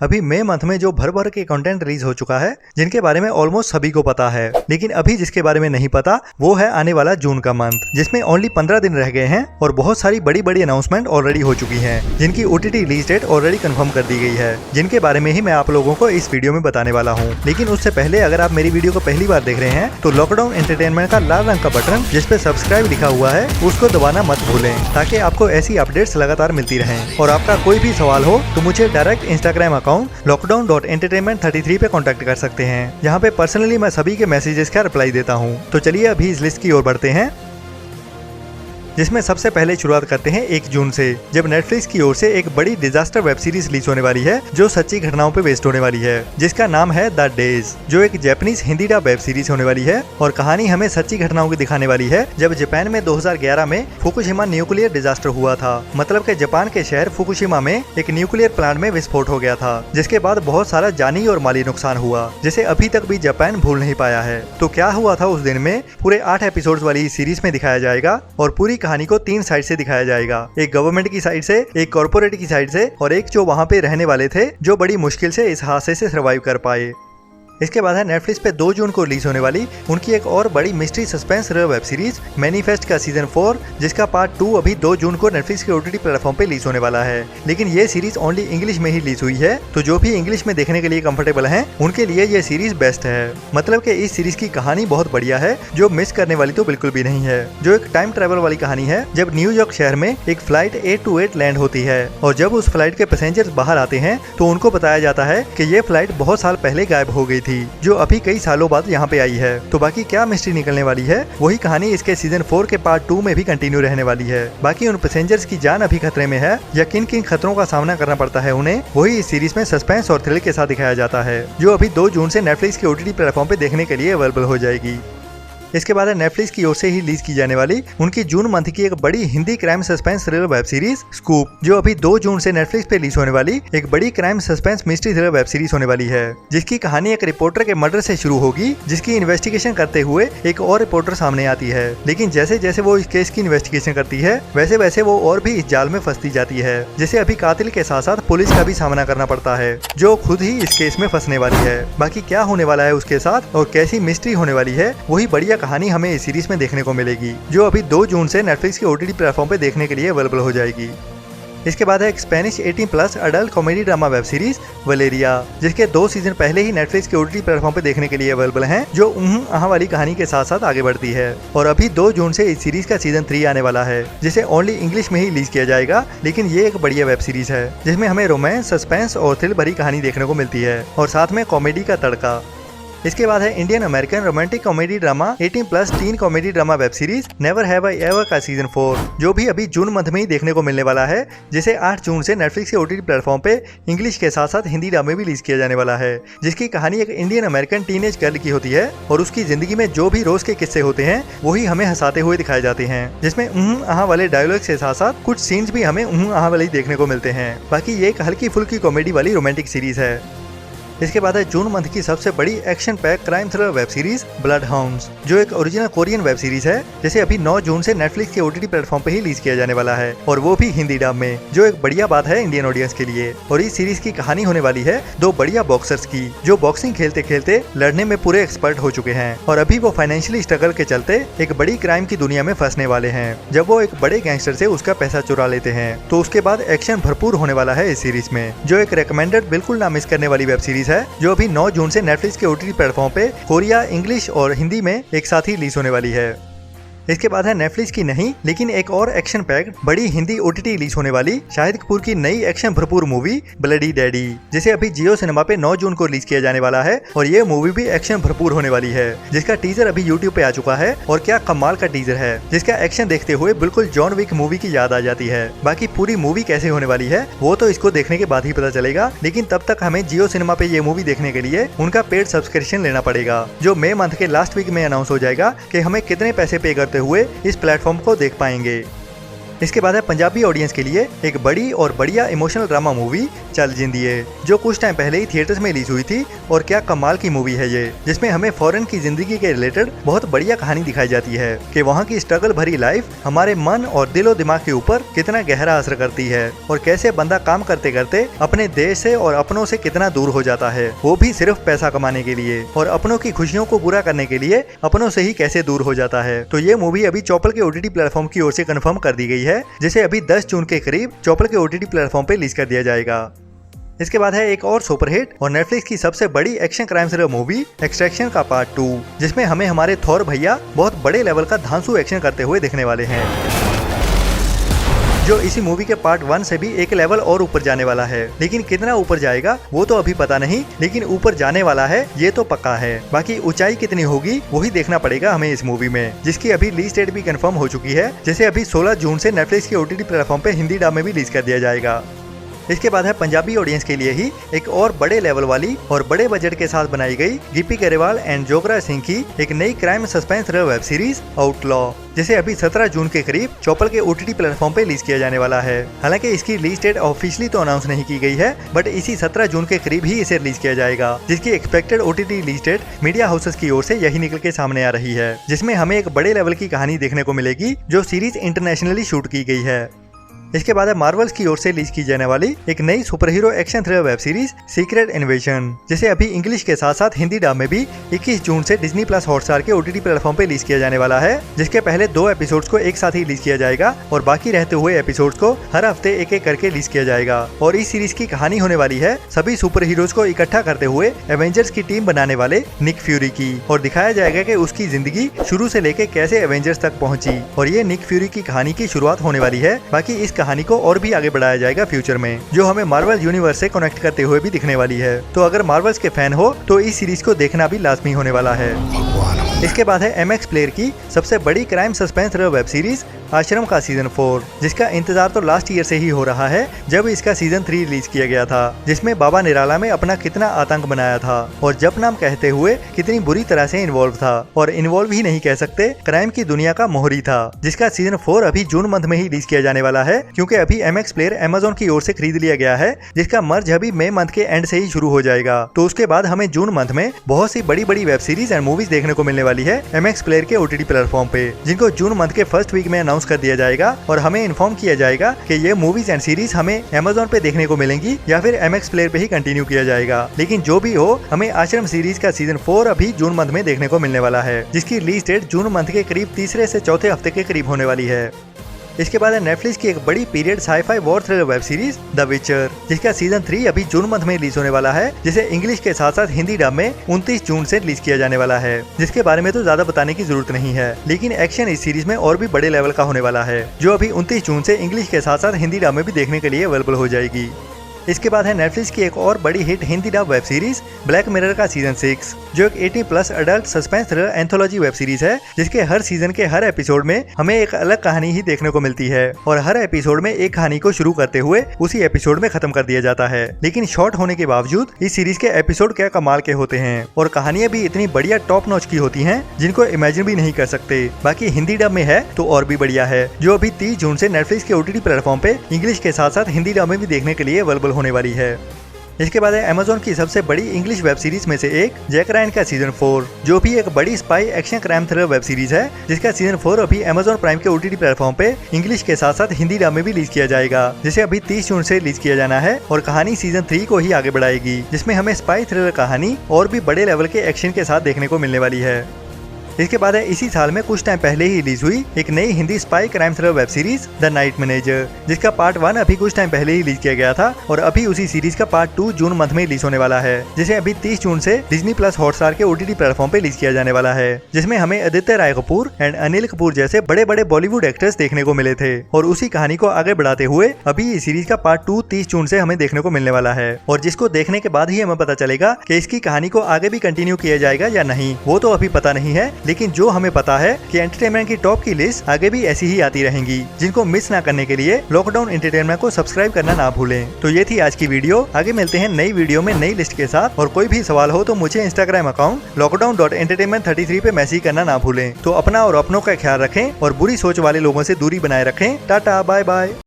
अभी मई मंथ में जो भर भर के कंटेंट रिलीज हो चुका है, जिनके बारे में ऑलमोस्ट सभी को पता है, लेकिन अभी जिसके बारे में नहीं पता वो है आने वाला जून का मंथ, जिसमें ओनली 15 दिन रह गए हैं और बहुत सारी बड़ी बड़ी अनाउंसमेंट ऑलरेडी हो चुकी हैं, जिनकी OTT release date already confirm कर दी गई है, जिनके बारे में ही मैं आप लोगों को इस वीडियो में बताने वाला हूँ। लेकिन उससे पहले अगर आप मेरी वीडियो को पहली बार देख रहे हैं तो लॉकडाउन एंटरटेनमेंट का लाल रंग का बटन जिसपे सब्सक्राइब लिखा हुआ है उसको दबाना मत भूलें, ताकि आपको ऐसी अपडेट्स लगातार मिलती रहें। और आपका कोई भी सवाल हो तो मुझे डायरेक्ट इंस्टाग्राम अकाउंट lockdown.entertainment33 पे कांटेक्ट कर सकते हैं, जहाँ पे पर्सनली मैं सभी के मैसेजेस का रिप्लाई देता हूँ। तो चलिए अभी इस लिस्ट की ओर बढ़ते हैं, जिसमें सबसे पहले शुरुआत करते हैं 1 जून से, जब नेटफ्लिक्स की ओर से एक बड़ी डिजास्टर वेब सीरीज रिलीज होने वाली है जो सच्ची घटनाओं पे बेस्ड होने वाली है, जिसका नाम है द डेज, जो एक Japanese Hindi dub web series होने वाली है। और कहानी हमें सच्ची घटनाओं की दिखाने वाली है, जब जापान में 2011 में फुकुशिमा न्यूक्लियर डिजास्टर हुआ था। मतलब के जापान के शहर फुकुशिमा में एक न्यूक्लियर प्लांट में विस्फोट हो गया था, जिसके बाद बहुत सारा जानी और माली नुकसान हुआ, जिसे अभी तक भी जापान भूल नहीं पाया है। तो क्या हुआ था उस दिन में पूरे 8 एपिसोड वाली इस सीरीज में दिखाया जाएगा और पूरी कहानी को 3 साइड से दिखाया जाएगा, एक गवर्नमेंट की साइड से, एक कॉर्पोरेट की साइड से और एक जो वहाँ पे रहने वाले थे जो बड़ी मुश्किल से इस हादसे से सर्वाइव कर पाए। इसके बाद है नेटफ्लिक्स पे 2 जून को रिलीज होने वाली उनकी एक और बड़ी mystery suspense web series manifest का सीजन 4, जिसका पार्ट 2 अभी 2 जून को नेटफ्लिक्स के OTT प्लेटफॉर्म पे रिलीज होने वाला है। लेकिन ये सीरीज ओनली इंग्लिश में ही रिलीज हुई है, तो जो भी इंग्लिश में देखने के लिए कंफर्टेबल हैं उनके लिए ये सीरीज बेस्ट है। मतलब कि इस सीरीज की कहानी बहुत बढ़िया है, जो मिस करने वाली तो बिल्कुल भी नहीं है। जो एक टाइम ट्रेवल वाली कहानी है, जब न्यूयॉर्क शहर में एक फ्लाइट 828 लैंड होती है और जब उस फ्लाइट के पैसेंजर्स बाहर आते हैं तो उनको बताया जाता है कि ये फ्लाइट बहुत साल पहले गायब हो गई थी, जो अभी कई सालों बाद यहाँ पे आई है। तो बाकी क्या मिस्ट्री निकलने वाली है, वही कहानी इसके सीजन 4 के पार्ट 2 में भी कंटिन्यू रहने वाली है। बाकी उन पैसेंजर्स की जान अभी खतरे में है या किन किन खतरों का सामना करना पड़ता है उन्हें, वही इस सीरीज में सस्पेंस और थ्रिल के साथ दिखाया जाता है, जो अभी 2 जून से नेटफ्लिक्स के OTT प्लेटफॉर्म पे देखने के लिए अवेलेबल हो जाएगी। इसके बाद है नेटफ्लिक्स की ओर से ही रिलीज की जाने वाली उनकी जून मंथ की एक बड़ी Hindi crime suspense thriller web series scoop, जो अभी 2 जून से नेटफ्लिक्स पे रिलीज होने वाली एक बड़ी crime suspense mystery thriller web series होने वाली है, जिसकी कहानी एक रिपोर्टर के मर्डर से शुरू होगी, जिसकी इन्वेस्टिगेशन करते हुए एक और रिपोर्टर सामने आती है। लेकिन जैसे जैसे वो इस केस की इन्वेस्टिगेशन करती है वैसे वैसे वो और भी इस जाल में फंसती जाती है, जिसे अभी कातिल के साथ साथ पुलिस का भी सामना करना पड़ता है, जो खुद ही इस केस में फंसने वाली है। बाकी क्या होने वाला है उसके साथ और कैसी मिस्ट्री होने वाली है, वही बढ़िया कहानी हमें इस सीरीज में देखने को मिलेगी, जो अभी 2 जून से नेटफ्लिक्स के OTT प्लेटफॉर्म पे देखने के लिए अवेलेबल हो जाएगी। इसके बाद है एक Spanish 18+ adult comedy drama web series Valeria, जिसके 2 सीजन पहले ही नेटफ्लिक्स के OTT प्लेटफॉर्म पे देखने के लिए अवेलेबल हैं, जो आहा वाली कहानी के साथ साथ आगे बढ़ती है। और अभी 2 जून से इस सीरीज का सीजन 3 आने वाला है, जिसे ओनली इंग्लिश में ही रिलीज किया जाएगा। लेकिन ये एक बढ़िया वेब सीरीज है, जिसमें हमें रोमांस, सस्पेंस और थ्रिल भरी कहानी देखने को मिलती है और साथ में कॉमेडी का तड़का। इसके बाद है Indian American romantic comedy drama 18+ tin comedy drama web series never have I ever का सीजन 4, जो भी अभी जून मंथ में ही देखने को मिलने वाला है, जिसे 8 जून से नेटफ्लिक्स के OTT प्लेटफॉर्म पे इंग्लिश के साथ साथ हिंदी ड्रामे भी रिलीज किया जाने वाला है, जिसकी कहानी एक इंडियन अमेरिकन टीनेज गर्ल की होती है और उसकी जिंदगी में जो भी रोज के किस्से होते हैं वही हमें हंसाते हुए दिखाए जाते हैं, जिसमें आहा वाले डायलॉग के साथ साथ कुछ सीन्स भी हमें आहा वाले देखने को मिलते हैं। बाकी ये एक हल्की फुल्की कॉमेडी वाली रोमांटिक सीरीज है। इसके बाद है जून मंथ की सबसे बड़ी action pack crime thriller web series blood hounds, जो एक ओरिजिनल कोरियन वेब सीरीज है, जिसे अभी 9 जून से नेटफ्लिक्स के OTT प्लेटफॉर्म पे ही रिलीज किया जाने वाला है, और वो भी हिंदी डब में, जो एक बढ़िया बात है इंडियन ऑडियंस के लिए। और इस सीरीज की कहानी होने वाली है 2 बढ़िया बॉक्सर्स की, जो बॉक्सिंग खेलते खेलते लड़ने में पूरे एक्सपर्ट हो चुके हैं और अभी वो फाइनेंशियली स्ट्रगल के चलते एक बड़ी क्राइम की दुनिया में फंसने वाले हैं, जब वो एक बड़े गैंगस्टर से उसका पैसा चुरा लेते हैं। तो उसके बाद एक्शन भरपूर होने वाला है इस सीरीज में, जो एक रिकमेंडेड बिल्कुल ना मिस करने वाली वेब सीरीज है, जो अभी 9 जून से नेटफ्लिक्स के OTT प्लेटफॉर्म पे कोरिया, इंग्लिश और हिंदी में एक साथ ही रिलीज होने वाली है। इसके बाद है नेटफ्लिक्स की नहीं लेकिन एक और एक्शन पैक्ड बड़ी हिंदी OTT रिलीज होने वाली शाहिद कपूर की नई एक्शन भरपूर मूवी ब्लडी डैडी, जिसे अभी जियो सिनेमा पे 9 जून को रिलीज किया जाने वाला है। और ये मूवी भी एक्शन भरपूर होने वाली है, जिसका टीजर अभी यूट्यूब पे आ चुका है और क्या कमाल का टीजर है, जिसका एक्शन देखते हुए बिल्कुल जॉन विक मूवी की याद आ जाती है। बाकी पूरी मूवी कैसे होने वाली है वो तो इसको देखने के बाद ही पता चलेगा, लेकिन तब तक हमें जियो सिनेमा पे ये मूवी देखने के लिए उनका पेड सब्सक्रिप्शन लेना पड़ेगा, जो मई मंथ के लास्ट वीक में अनाउंस हो जाएगा कि हमें कितने पैसे पे करते हुए इस प्लेटफॉर्म को देख पाएंगे। इसके बाद है पंजाबी ऑडियंस के लिए एक बड़ी और बढ़िया इमोशनल ड्रामा मूवी चल जिंदिए, जो कुछ टाइम पहले ही थिएटर्स में रिलीज हुई थी। और क्या कमाल की मूवी है ये, जिसमें हमें फॉरेन की जिंदगी के रिलेटेड बहुत बढ़िया कहानी दिखाई जाती है कि वहाँ की स्ट्रगल भरी लाइफ हमारे मन और दिलो दिमाग के ऊपर कितना गहरा असर करती है और कैसे बंदा काम करते करते अपने देश से और अपनों से कितना दूर हो जाता है, वो भी सिर्फ पैसा कमाने के लिए, और अपनों की खुशियों को पूरा करने के लिए अपनों से ही कैसे दूर हो जाता है। तो ये मूवी अभी चौपल के OTT प्लेटफॉर्म की ओर से कंफर्म कर दी गई है, जिसे अभी 10 जून के करीब चौपल के OTT प्लेटफॉर्म पे रिलीज कर दिया जाएगा। इसके बाद है एक और सुपरहिट और नेटफ्लिक्स की सबसे बड़ी action crime thriller movie extraction का पार्ट 2, जिसमें हमें हमारे थॉर भैया बहुत बड़े लेवल का धांसू एक्शन करते हुए दिखने वाले हैं, जो इसी मूवी के पार्ट 1 से भी एक लेवल और ऊपर जाने वाला है। लेकिन कितना ऊपर जाएगा वो तो अभी पता नहीं, लेकिन ऊपर जाने वाला है ये तो पक्का है। बाकी ऊंचाई कितनी होगी वही देखना पड़ेगा हमें इस मूवी में, जिसकी अभी रिलीज डेट भी कंफर्म हो चुकी है, जिसे अभी 16 जून से नेटफ्लिक्स के OTT प्लेटफॉर्म पे हिंदी डब में भी रिलीज कर दिया जाएगा। इसके बाद है पंजाबी ऑडियंस के लिए ही एक और बड़े लेवल वाली और बड़े बजट के साथ बनाई गई गिप्पी गरेवाल एंड जोगरा सिंह की एक नई crime suspense thriller web series outlaw, जिसे अभी 17 जून के करीब चौपल के OTT प्लेटफॉर्म पे रिलीज किया जाने वाला है। हालांकि इसकी रिलीज डेट ऑफिशियली तो अनाउंस नहीं की गई है, बट इसी 17 जून के करीब ही इसे रिलीज किया जाएगा, जिसकी expected OTT release date media houses की ओर से यही निकल के सामने आ रही है, जिसमें हमें एक बड़े लेवल की कहानी देखने को मिलेगी जो सीरीज इंटरनेशनली शूट की गई है। इसके बाद है मार्वल्स की ओर से रिलीज की जाने वाली एक नई super hero action thriller web series secret invasion, जिसे अभी इंग्लिश के साथ साथ हिंदी डब में भी 21 जून से डिज्नी प्लस हॉटस्टार के OTT प्लेटफॉर्म पे रिलीज किया जाने वाला है, जिसके पहले 2 एपिसोड्स को एक साथ ही रिलीज किया जाएगा और बाकी रहते हुए एपिसोड्स को हर हफ्ते एक एक करके रिलीज किया जाएगा। और इस सीरीज की कहानी होने वाली है सभी सुपर हीरोज को इकट्ठा करते हुए एवेंजर्स की टीम बनाने वाले निक फ्यूरी की, और दिखाया जाएगा कि उसकी जिंदगी शुरू से लेके कैसे एवेंजर्स तक पहुंची, और ये निक फ्यूरी की कहानी की शुरुआत होने वाली है। बाकी इस कहानी को और भी आगे बढ़ाया जाएगा फ्यूचर में, जो हमें मार्वल यूनिवर्स से कनेक्ट करते हुए भी दिखने वाली है। तो अगर मार्वल्स के फैन हो तो इस सीरीज को देखना भी लाजमी होने वाला है। इसके बाद है MX प्लेयर की सबसे बड़ी crime suspense thriller web series आश्रम का सीजन 4, जिसका इंतजार तो लास्ट ईयर से ही हो रहा है, जब इसका सीजन 3 रिलीज किया गया था, जिसमें बाबा निराला में अपना कितना आतंक बनाया था और जप नाम कहते हुए कितनी बुरी तरह से इन्वॉल्व था, और इन्वॉल्व ही नहीं कह सकते, क्राइम की दुनिया का मोहरी था, जिसका सीजन 4 अभी जून मंथ में ही रिलीज किया जाने वाला है, क्योंकि अभी MX प्लेयर Amazon की ओर से खरीद लिया गया है, जिसका मर्ज अभी मई मंथ के एंड से ही शुरू हो जाएगा। तो उसके बाद हमें जून मंथ में बहुत सी बड़ी बड़ी वेब सीरीज एंड मूवीज देखने को मिलने वाली है MX प्लेयर के OTT प्लेटफॉर्म पे, जिनको जून मंथ के फर्स्ट वीक में अनाउंस कर दिया जाएगा और हमें इन्फॉर्म किया जाएगा कि ये मूवीज एंड सीरीज हमें Amazon पे देखने को मिलेंगी या फिर MX प्लेयर पे ही कंटिन्यू किया जाएगा। लेकिन जो भी हो, हमें आश्रम सीरीज का सीजन 4 अभी जून मंथ में देखने को मिलने वाला है, जिसकी रिलीज डेट जून मंथ के करीब तीसरे से चौथे हफ्ते के करीब होने वाली है। इसके बाद है नेटफ्लिक्स की एक बड़ी period scifi war thriller web series the Witcher, जिसका सीजन 3 अभी जून मंथ में रिलीज होने वाला है, जिसे इंग्लिश के साथ साथ हिंदी डब में 29 जून से रिलीज किया जाने वाला है, जिसके बारे में तो ज्यादा बताने की जरूरत नहीं है। लेकिन एक्शन इस सीरीज में और भी बड़े लेवल का होने वाला है, जो अभी 29 जून से इंग्लिश के साथ साथ हिंदी डब में भी देखने के लिए अवेलेबल हो जाएगी। इसके बाद है नेटफ्लिक्स की एक और बड़ी hit Hindi dub web series black mirror का सीजन 6, जो एक 18+ adult suspense thriller anthology web series है, जिसके हर सीजन के हर एपिसोड में हमें एक अलग कहानी ही देखने को मिलती है और हर एपिसोड में एक कहानी को शुरू करते हुए उसी एपिसोड में खत्म कर दिया जाता है। लेकिन शॉर्ट होने के बावजूद इस सीरीज के एपिसोड क्या कमाल के होते हैं और कहानियां भी इतनी बढ़िया टॉप नॉच की होती हैं, जिनको इमेजिन भी नहीं कर सकते। बाकी हिंदी डब में है तो और भी बढ़िया है, जो अभी 30 जून से नेटफ्लिक्स के OTT प्लेटफॉर्म पे इंग्लिश के साथ साथ हिंदी डब में भी देखने के लिए अवेलेबल होने वाली है। इसके बाद है Amazon की सबसे बड़ी इंग्लिश वेब सीरीज में से एक जैक रायन का सीजन 4, जो भी एक बड़ी spy action crime thriller web series है, जिसका सीजन 4 अभी Amazon प्राइम के OTT प्लेटफॉर्म पे इंग्लिश के साथ साथ हिंदी डब में भी रिलीज किया जाएगा, जिसे अभी 30 जून से रिलीज किया जाना है और कहानी सीजन 3 को ही आगे बढ़ाएगी, जिसमें हमें स्पाई थ्रिलर कहानी और भी बड़े लेवल के एक्शन के साथ देखने को मिलने वाली है। इसके बाद है इसी साल में कुछ टाइम पहले ही रिलीज हुई एक नई Hindi spy crime thriller web series the night manager, जिसका पार्ट 1 अभी कुछ टाइम पहले ही रिलीज किया गया था और अभी उसी सीरीज का पार्ट 2 जून मंथ में रिलीज होने वाला है, जिसे अभी 30 जून से डिज्नी प्लस हॉटस्टार के OTT प्लेटफॉर्म पे रिलीज किया जाने वाला है, जिसमें हमें आदित्य राय कपूर एंड अनिल कपूर जैसे बड़े बड़े बॉलीवुड एक्टर्स देखने को मिले थे और उसी कहानी को आगे बढ़ाते हुए अभी इस सीरीज का पार्ट 2 30 जून से हमें देखने को मिलने वाला है, और जिसको देखने के बाद ही हमें पता चलेगा कि इसकी कहानी को आगे भी कंटिन्यू किया जाएगा या नहीं, वो तो अभी पता नहीं है, लेकिन जो हमें पता है कि एंटरटेनमेंट की टॉप की लिस्ट आगे भी ऐसी ही आती रहेंगी, जिनको मिस ना करने के लिए लॉकडाउन एंटरटेनमेंट को सब्सक्राइब करना ना भूलें। तो ये थी आज की वीडियो। आगे मिलते हैं नई वीडियो में नई लिस्ट के साथ, और कोई भी सवाल हो तो मुझे इंस्टाग्राम अकाउंट lockdown.entertainment33 पे मैसेज करना ना भूलें। तो अपना और अपनों का ख्याल रखें और बुरी सोच वाले लोगों से दूरी बनाए रखें। Tata, bye bye.